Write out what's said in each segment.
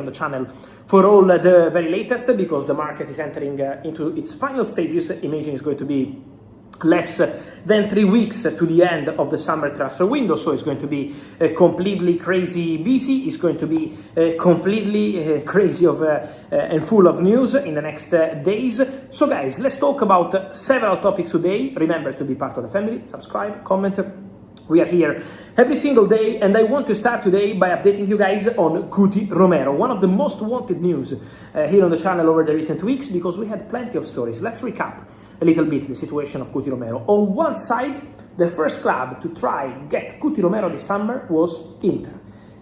on the channel for all the very latest, because the market is entering into its final stages. Imagine it's going to be less than 3 weeks to the end of the summer transfer window, so it's going to be completely crazy busy. It's going to be completely crazy and full of news in the next days. So guys, let's talk about several topics today. Remember to be part of the family, subscribe, comment. We are here every single day, and I want to start today by updating you guys on Cuti Romero, one of the most wanted news here on the channel over the recent weeks, because we had plenty of stories. Let's recap a little bit the situation of Cuti Romero. On one side, the first club to try get Cuti Romero this summer was Inter.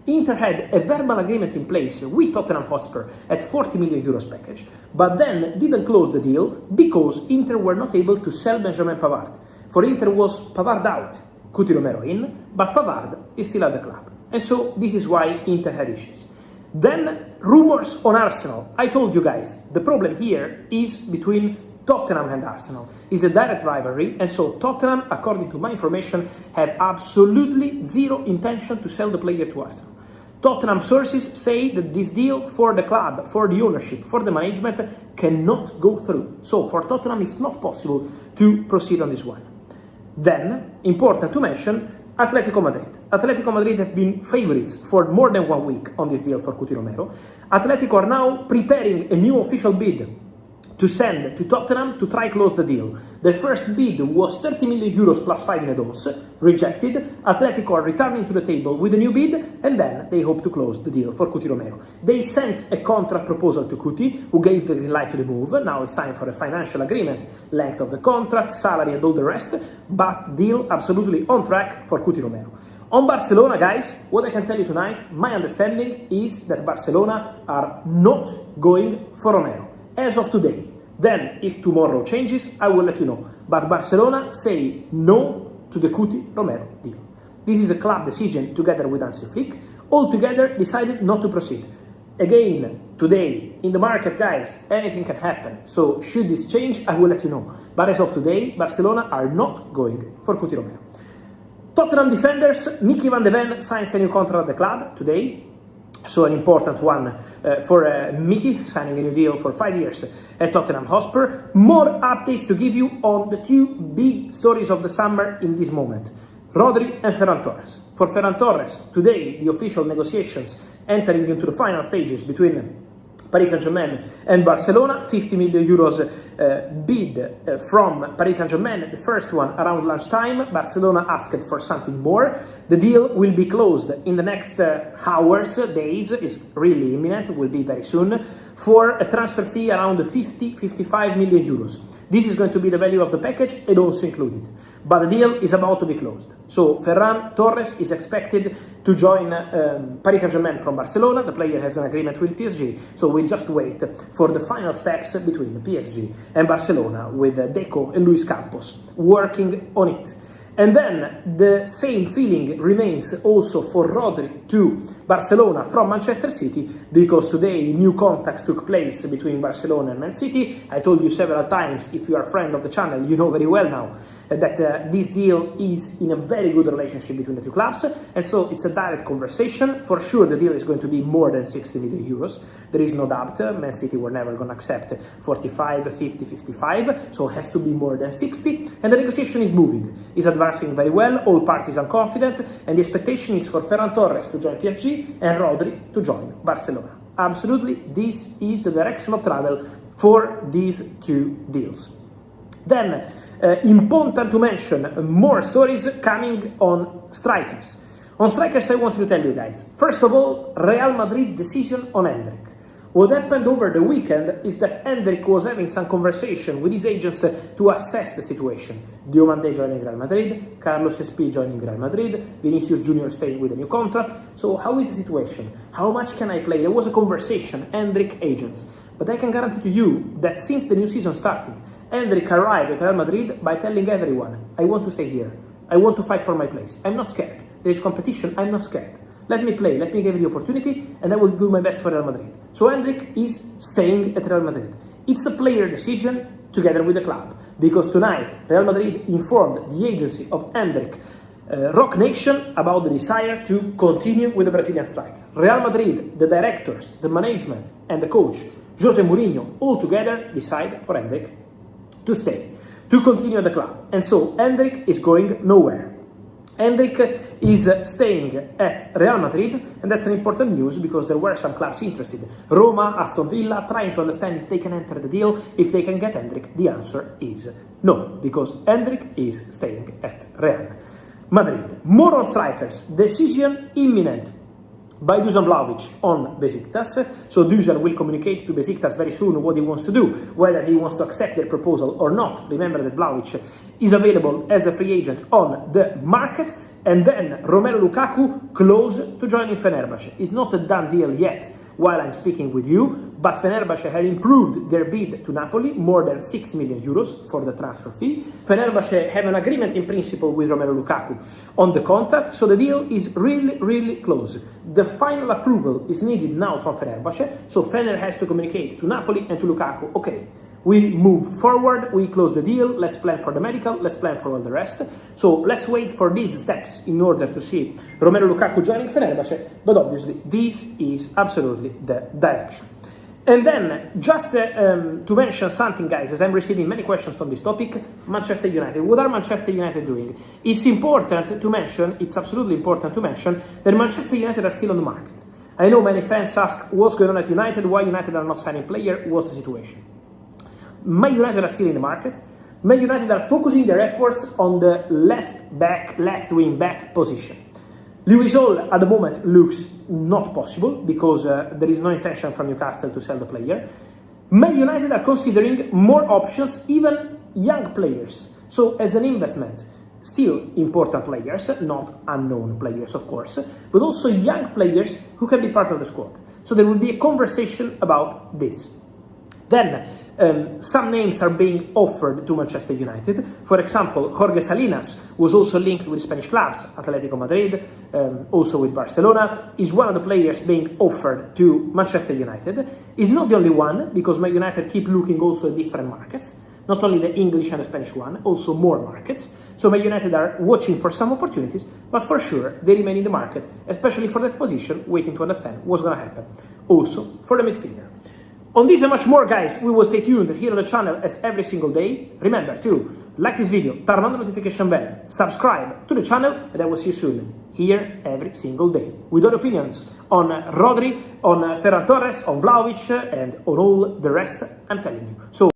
Inter had a verbal agreement in place with Tottenham Hotspur at 40 million euros package, but then didn't close the deal because Inter were not able to sell Benjamin Pavard. For Inter was Pavard out, Cuti Romero in, but Pavard is still at the club. And so this is why Inter had issues. Then rumors on Arsenal. I told you guys, the problem here is between Tottenham and Arsenal. It's a direct rivalry, and so Tottenham, according to my information, have absolutely zero intention to sell the player to Arsenal. Tottenham sources say that this deal for the club, for the ownership, for the management cannot go through. So for Tottenham, it's not possible to proceed on this one. Then, important to mention, Atletico Madrid. Atletico Madrid have been favorites for more than 1 week on this deal for Cuti Romero. Atletico are now preparing a new official bid to send to Tottenham to try close the deal. The first bid was 30 million euros plus 5 in advance, rejected. Atletico are returning to the table with a new bid, and then they hope to close the deal for Cuti Romero. They sent a contract proposal to Cuti, who gave the green light to the move. Now it's time for a financial agreement, length of the contract, salary and all the rest, but deal absolutely on track for Cuti Romero. On Barcelona, guys, what I can tell you tonight, my understanding is that Barcelona are not going for Romero as of today. Then, if tomorrow changes, I will let you know. But Barcelona say no to the Cuti Romero deal. This is a club decision together with Hansi Flick. Altogether decided not to proceed. Again, today, in the market, guys, anything can happen. So, should this change, I will let you know. But as of today, Barcelona are not going for Cuti Romero. Tottenham defenders, Mickey van de Ven signs a new contract at the club today. So an important one for Mickey, signing a new deal for 5 years at Tottenham Hotspur. More updates to give you on the 2 big stories of the summer in this moment. Rodri and Ferran Torres. For Ferran Torres, today the official negotiations entering into the final stages between Paris Saint-Germain and Barcelona. 50 million euros bid from Paris Saint-Germain, the first one around lunchtime. Barcelona asked for something more. The deal will be closed in the next hours, days, is really imminent, will be very soon, for a transfer fee around 50-55 million euros. This is going to be the value of the package, and also included. But the deal is about to be closed. So Ferran Torres is expected to join Paris Saint-Germain from Barcelona. The player has an agreement with PSG, so we just wait for the final steps between PSG and Barcelona, with Deco and Luis Campos working on it. And then the same feeling remains also for Rodri to Barcelona from Manchester City, because today new contacts took place between Barcelona and Man City. I told you several times, if you are a friend of the channel, you know very well now that this deal is in a very good relationship between the two clubs, and so it's a direct conversation. For sure the deal is going to be more than 60 million euros, there is no doubt. Man City were never going to accept 45, 50, 55, so it has to be more than 60, and the negotiation is moving, is advancing very well. All parties are confident, and the expectation is for Ferran Torres to join PSG and Rodri to join Barcelona. Absolutely, this is the direction of travel for these 2 deals. Then, important to mention, more stories coming on strikers. On strikers, I want to tell you guys. First of all, Real Madrid decision on Endrick. What happened over the weekend is that Endrick was having some conversation with his agents to assess the situation. Diomande joining Real Madrid, Carlos SP joining Real Madrid, Vinicius Jr. staying with a new contract. So how is the situation? How much can I play? There was a conversation, Endrick agents. But I can guarantee to you that since the new season started, Endrick arrived at Real Madrid by telling everyone, I want to stay here. I want to fight for my place. I'm not scared. There is competition. I'm not scared. Let me play. Let me give you the opportunity, and I will do my best for Real Madrid. So Endrick is staying at Real Madrid. It's a player decision together with the club, because tonight Real Madrid informed the agency of Endrick Rock Nation about the desire to continue with the Brazilian striker. Real Madrid, the directors, the management, and the coach, Jose Mourinho, all together decide for Endrick to stay, to continue at the club. And so Endrick is going nowhere. Endrick is staying at Real Madrid, and that's an important news because there were some clubs interested. Roma, Aston Villa, trying to understand if they can enter the deal, if they can get Endrick. The answer is no, because Endrick is staying at Real Madrid. More on strikers. Decision imminent by Dusan Vlahovic on Besiktas. So Dusan will communicate to Besiktas very soon what he wants to do, whether he wants to accept their proposal or not. Remember that Vlahovic is available as a free agent on the market. And then Romero Lukaku close to joining Fenerbahce. It's not a done deal yet while I'm speaking with you, but Fenerbahce had improved their bid to Napoli, more than 6 million euros for the transfer fee. Fenerbahce have an agreement in principle with Romero Lukaku on the contract, so the deal is really close. The final approval is needed now from Fenerbahce, so Fener has to communicate to Napoli and to Lukaku, okay, we move forward, we close the deal, let's plan for the medical, let's plan for all the rest. So let's wait for these steps in order to see Romero Lukaku joining Fenerbahce, but obviously this is absolutely the direction. And then, just to mention something, guys, as I'm receiving many questions on this topic, Manchester United. What are Manchester United doing? It's important to mention, it's absolutely important to mention, that Manchester United are still on the market. I know many fans ask what's going on at United, why United are not signing player, what's the situation? Man United are still in the market. Man United are focusing their efforts on the left wing back position. Luis Hall at the moment looks not possible because there is no intention from Newcastle to sell the player. Man United are considering more options, even young players. So as an investment, still important players, not unknown players of course, but also young players who can be part of the squad. So there will be a conversation about this. Then, some names are being offered to Manchester United. For example, Jorge Salinas was also linked with Spanish clubs, Atletico Madrid, also with Barcelona, is one of the players being offered to Manchester United. Is not the only one, because Man United keep looking also at different markets, not only the English and the Spanish one, also more markets. So Man United are watching for some opportunities, but for sure they remain in the market, especially for that position, waiting to understand what's going to happen. Also for the midfielder. On this and much more, guys, we will stay tuned here on the channel as every single day. Remember to like this video, turn on the notification bell, subscribe to the channel, and I will see you soon, here every single day, with your opinions on Rodri, on Ferran Torres, on Vlahovic, and on all the rest I'm telling you. So